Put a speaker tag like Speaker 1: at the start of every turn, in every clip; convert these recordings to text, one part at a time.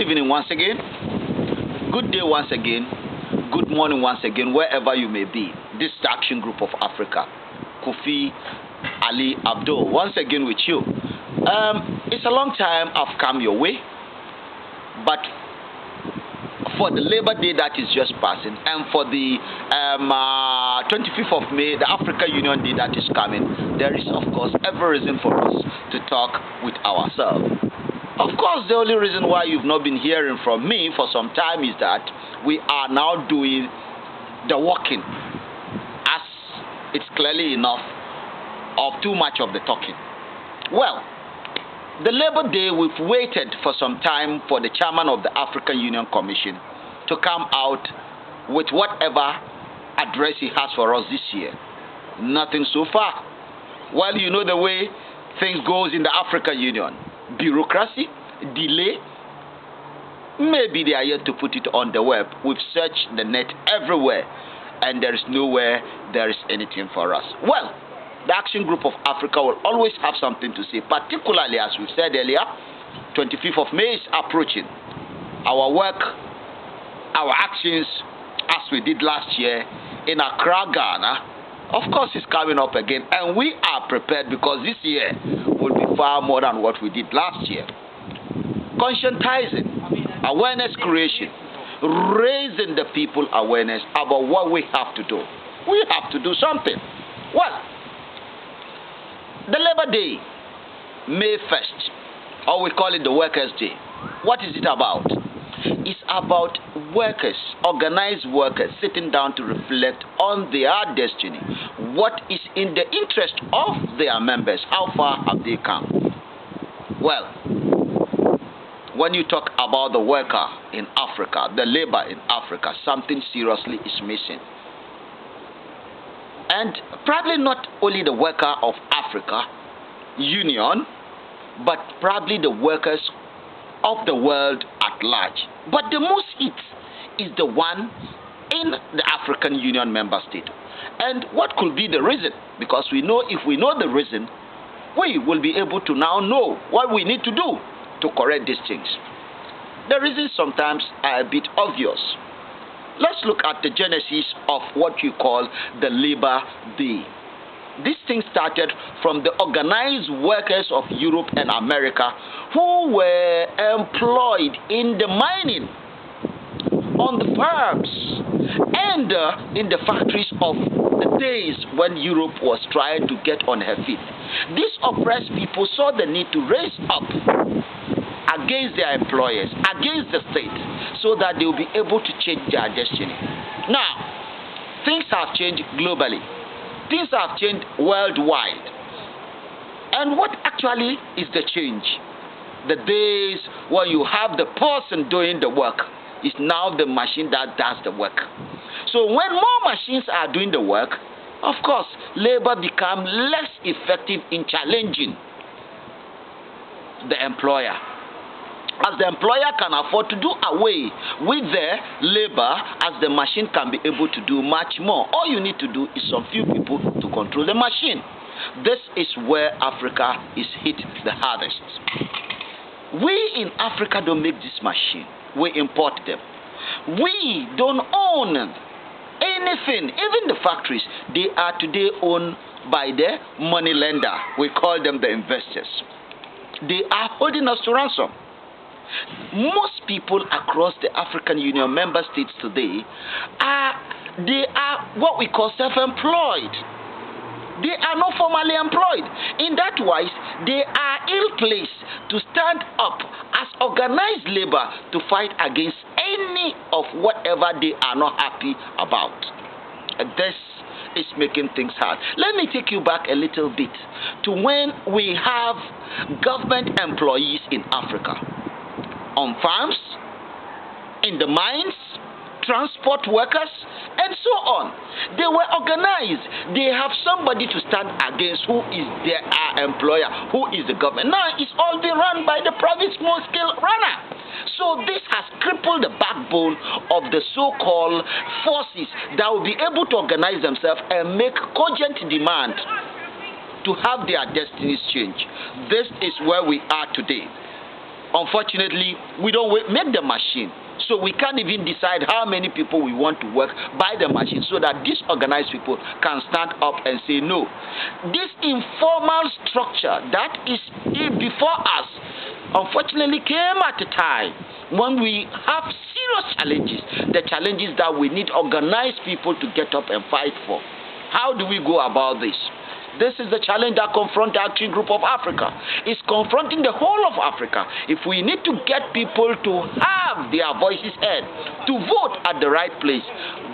Speaker 1: evening once again, good day once again, good morning once again, wherever you may be. This is the Action Group of Africa, Kofi Ali Abdul, once again with you. It's a long time I've come your way, but for the Labor Day that is just passing, and for the 25th of May, the African Union Day that is coming, there is, of course, every reason for us to talk with ourselves. Of course, the only reason why you've not been hearing from me for some time is that we are now doing the walking, as it's clearly enough of too much of the talking. Well, the Labor Day, we've waited for some time for the chairman of the African Union Commission to come out with whatever address he has for us this year. Nothing so far. Well, you know the way things goes in the African Union. Bureaucracy, delay. Maybe they are yet to put it on the web. We've searched the net everywhere, and there is nowhere there is anything for us. Well, the Action Group of Africa will always have something to say, particularly as we said earlier, 25th of May is approaching. Our work, our actions, as we did last year in Accra, Ghana, of course, is coming up again, and we are prepared because this year will be far more than what we did last year. Conscientizing, awareness creation, raising the people awareness about what we have to do. We have to do something. Well, the Labor Day, May 1st, or we call it the Workers' Day. What is it about? It's about workers, organized workers, sitting down to reflect on their destiny. What is in the interest of their members? How far have they come? Well, when you talk about the worker in Africa, the labor in Africa, something seriously is missing. And probably not only the worker of Africa Union, but probably the workers of the world at large. But the most hit is the one in the African Union member state. And what could be the reason? Because we know if we know the reason, we will be able to now know what we need to do to correct these things. The reasons sometimes are a bit obvious. Let's look at the genesis of what you call the Labor Day. This thing started from the organized workers of Europe and America who were employed in the mining, on the farms, and in the factories of the days when Europe was trying to get on her feet. These oppressed people saw the need to raise up against their employers, against the state, so that they will be able to change their destiny. Now, things have changed globally. Things have changed worldwide. And what actually is the change? The days when you have the person doing the work is now the machine that does the work. So when more machines are doing the work, of course, labor becomes less effective in challenging the employer. As the employer can afford to do away with their labor, as the machine can be able to do much more. All you need to do is some few people to control the machine. This is where Africa is hit the hardest. We in Africa don't make this machine. We import them. We don't own anything. Even the factories, they are today owned by the money lender. We call them the investors. They are holding us to ransom. Most people across the African Union member states today are what we call self-employed. They are not formally employed. In that wise, they are ill-placed to stand up as organized labor to fight against any of whatever they are not happy about. This is making things hard. Let me take you back a little bit to when we have government employees in Africa. On farms, in the mines, transport workers, and so on. They were organized. They have somebody to stand against who is their employer, who is the government. Now it's all being run by the private small-scale runner. So this has crippled the backbone of the so-called forces that will be able to organize themselves and make cogent demand to have their destinies change. This is where we are today. Unfortunately, we don't make the machine. So we can't even decide how many people we want to work by the machine so that these organized people can stand up and say no. This informal structure that is before us, unfortunately, came at a time when we have serious challenges, the challenges that we need organized people to get up and fight for. How do we go about this? This is the challenge that confronts the Action Group of Africa. It's confronting the whole of Africa. If we need to get people to have their voices heard, to vote at the right place,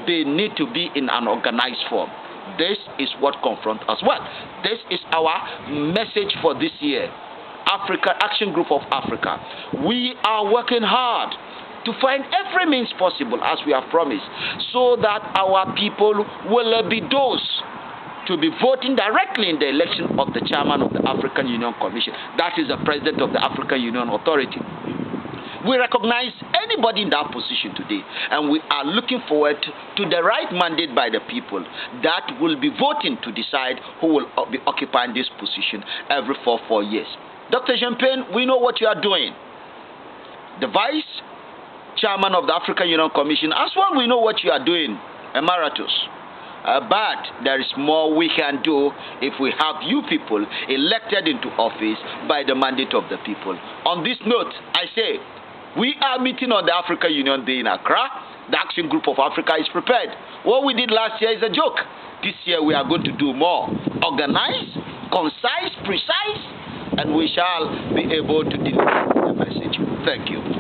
Speaker 1: they need to be in an organized form. This is what confronts us. Well, this is our message for this year. Africa, Action Group of Africa. We are working hard to find every means possible, as we have promised, so that our people will be those to be voting directly in the election of the chairman of the African Union Commission. That is the president of the African Union Authority. We recognize anybody in that position today, and we are looking forward to the right mandate by the people that will be voting to decide who will be occupying this position every 4 years. Dr. Chairperson, we know what you are doing. The vice chairman of the African Union Commission, as well, we know what you are doing, emeritus. But there is more we can do if we have you people elected into office by the mandate of the people. On this note, I say, we are meeting on the African Union Day in Accra. The Action Group of Africa is prepared. What we did last year is a joke. This year we are going to do more. Organized, concise, precise, and we shall be able to deliver the message. Thank you.